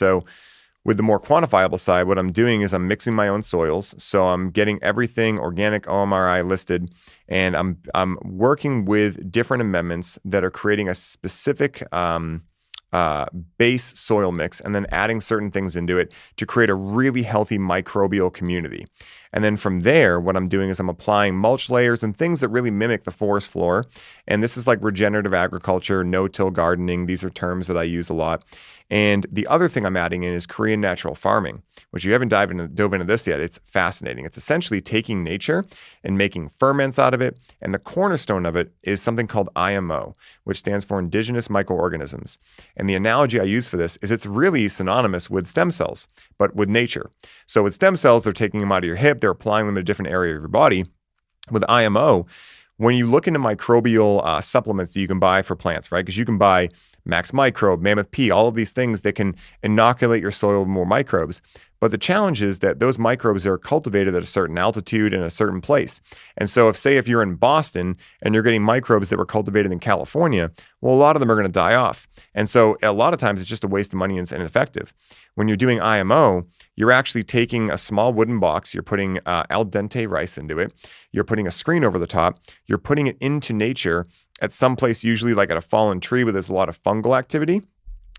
So with the more quantifiable side, what I'm doing is I'm mixing my own soils. So I'm getting everything organic OMRI listed, and I'm working with different amendments that are creating a specific base soil mix, and then adding certain things into it to create a really healthy microbial community. And then from there, what I'm doing is I'm applying mulch layers and things that really mimic the forest floor. And this is like regenerative agriculture, no-till gardening. These are terms that I use a lot. And the other thing I'm adding in is Korean natural farming, which you haven't dove into this yet. It's fascinating. It's essentially taking nature and making ferments out of it. And the cornerstone of it is something called IMO, which stands for indigenous microorganisms. And the analogy I use for this is it's really synonymous with stem cells, but with nature. So with stem cells, they're taking them out of your hip, they're applying them to a different area of your body. With IMO, when you look into microbial supplements that you can buy for plants, right? Because you can buy Max Microbe, Mammoth P, all of these things that can inoculate your soil with more microbes. But the challenge is that those microbes are cultivated at a certain altitude in a certain place. And so if you're in Boston and you're getting microbes that were cultivated in California, well, a lot of them are going to die off. And so a lot of times it's just a waste of money and ineffective. When you're doing IMO, you're actually taking a small wooden box, you're putting al dente rice into it, you're putting a screen over the top, you're putting it into nature at some place, usually like at a fallen tree where there's a lot of fungal activity.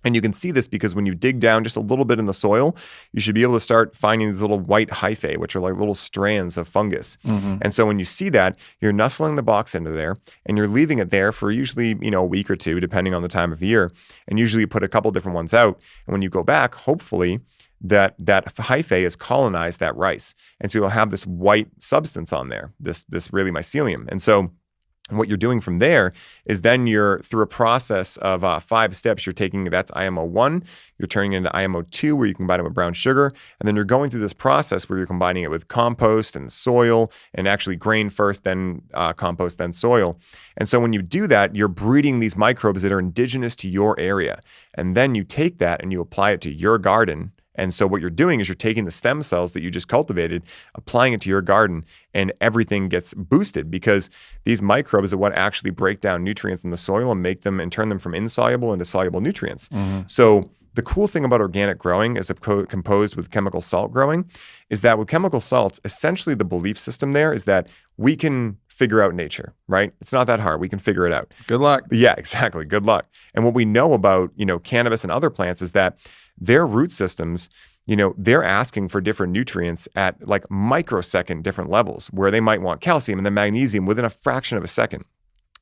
And you can see this because when you dig down just a little bit in the soil, you should be able to start finding these little white hyphae, which are like little strands of fungus. Mm-hmm. And so when you see that, you're nestling the box into there and you're leaving it there for usually, a week or two, depending on the time of year. And usually you put a couple different ones out. And when you go back, hopefully that hyphae has colonized that rice. And so you'll have this white substance on there, this really mycelium. And so what you're doing from there is then you're through a process of 5 steps. You're taking that's IMO 1, you're turning it into IMO 2, where you combine it with brown sugar, and then you're going through this process where you're combining it with compost and soil, and actually grain first, then compost, then soil. And so when you do that, you're breeding these microbes that are indigenous to your area, and then you take that and you apply it to your garden. And so what you're doing is you're taking the stem cells that you just cultivated, applying it to your garden, and everything gets boosted because these microbes are what actually break down nutrients in the soil and make them and turn them from insoluble into soluble nutrients. Mm-hmm. So the cool thing about organic growing as composed with chemical salt growing is that with chemical salts, essentially the belief system there is that we can figure out nature, right? It's not that hard. We can figure it out. Good luck. Yeah, exactly. Good luck. And what we know about, cannabis and other plants is that their root systems, they're asking for different nutrients at like microsecond different levels where they might want calcium and then magnesium within a fraction of a second.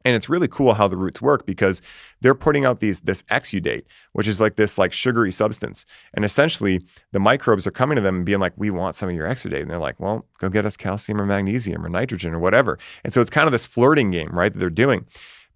And it's really cool how the roots work because they're putting out this exudate, which is like this like sugary substance. And essentially the microbes are coming to them and being like, we want some of your exudate. And they're like, well, go get us calcium or magnesium or nitrogen or whatever. And so it's kind of this flirting game, right, that they're doing.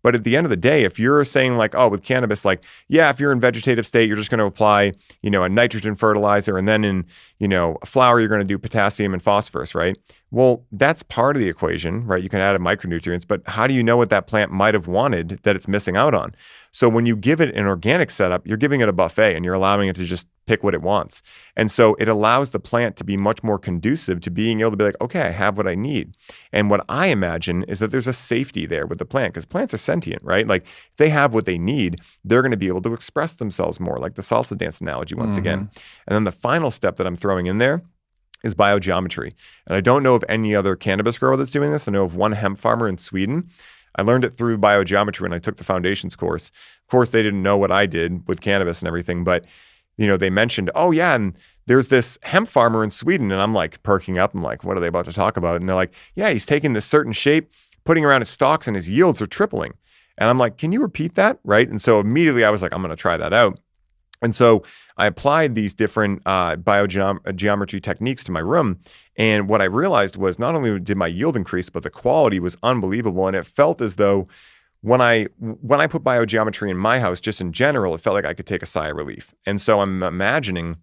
But at the end of the day, if you're saying like, oh, with cannabis, like, yeah, if you're in vegetative state, you're just going to apply, a nitrogen fertilizer. And then in, a flower, you're going to do potassium and phosphorus, right? Well, that's part of the equation, right? You can add micronutrients, but how do you know what that plant might have wanted that it's missing out on? So when you give it an organic setup, you're giving it a buffet and you're allowing it to just pick what it wants. And so it allows the plant to be much more conducive to being able to be like, okay, I have what I need. And what I imagine is that there's a safety there with the plant because plants are sentient, right? Like if they have what they need, they're going to be able to express themselves more, like the salsa dance analogy once again. And then the final step that I'm throwing in there is biogeometry. And I don't know of any other cannabis grower that's doing this. I know of one hemp farmer in Sweden. I learned it through biogeometry when I took the foundations course. Of course, they didn't know what I did with cannabis and everything, but they mentioned, oh yeah, and there's this hemp farmer in Sweden. And I'm like perking up. I'm like, what are they about to talk about? And they're like, yeah, he's taking this certain shape, putting around his stalks and his yields are tripling. And I'm like, can you repeat that? Right. And so immediately I was like, I'm going to try that out. And so I applied these different biogeometry techniques to my room. And what I realized was not only did my yield increase, but the quality was unbelievable. And it felt as though when I put biogeometry in my house, just in general, it felt like I could take a sigh of relief. And so I'm imagining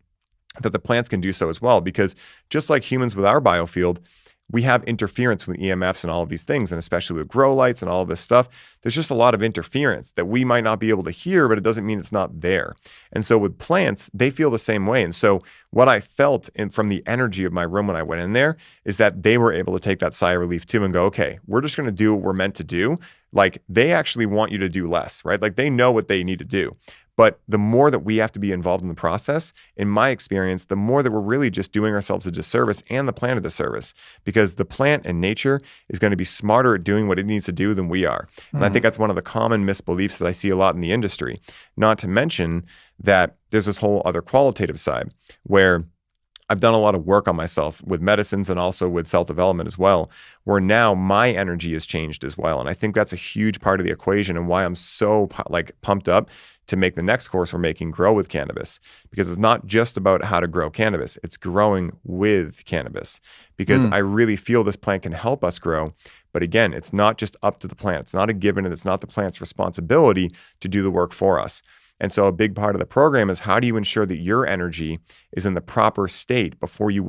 that the plants can do so as well, because just like humans with our biofield, we have interference with EMFs and all of these things, and especially with grow lights and all of this stuff. There's just a lot of interference that we might not be able to hear, but it doesn't mean it's not there. And so with plants, they feel the same way. And so what I felt from the energy of my room when I went in there is that they were able to take that sigh of relief too and go, okay, we're just going to do what we're meant to do. Like they actually want you to do less, right? Like they know what they need to do. But the more that we have to be involved in the process, in my experience, the more that we're really just doing ourselves a disservice and the plant a disservice, because the plant and nature is going to be smarter at doing what it needs to do than we are. And I think that's one of the common misbeliefs that I see a lot in the industry. Not to mention that there's this whole other qualitative side where I've done a lot of work on myself with medicines and also with self-development as well, where now my energy has changed as well. And I think that's a huge part of the equation and why I'm so pumped up to make the next course we're making, Grow with Cannabis, because it's not just about how to grow cannabis, it's growing with cannabis, because I really feel this plant can help us grow. But again, it's not just up to the plant. It's not a given, and it's not the plant's responsibility to do the work for us. And so a big part of the program is how do you ensure that your energy is in the proper state before you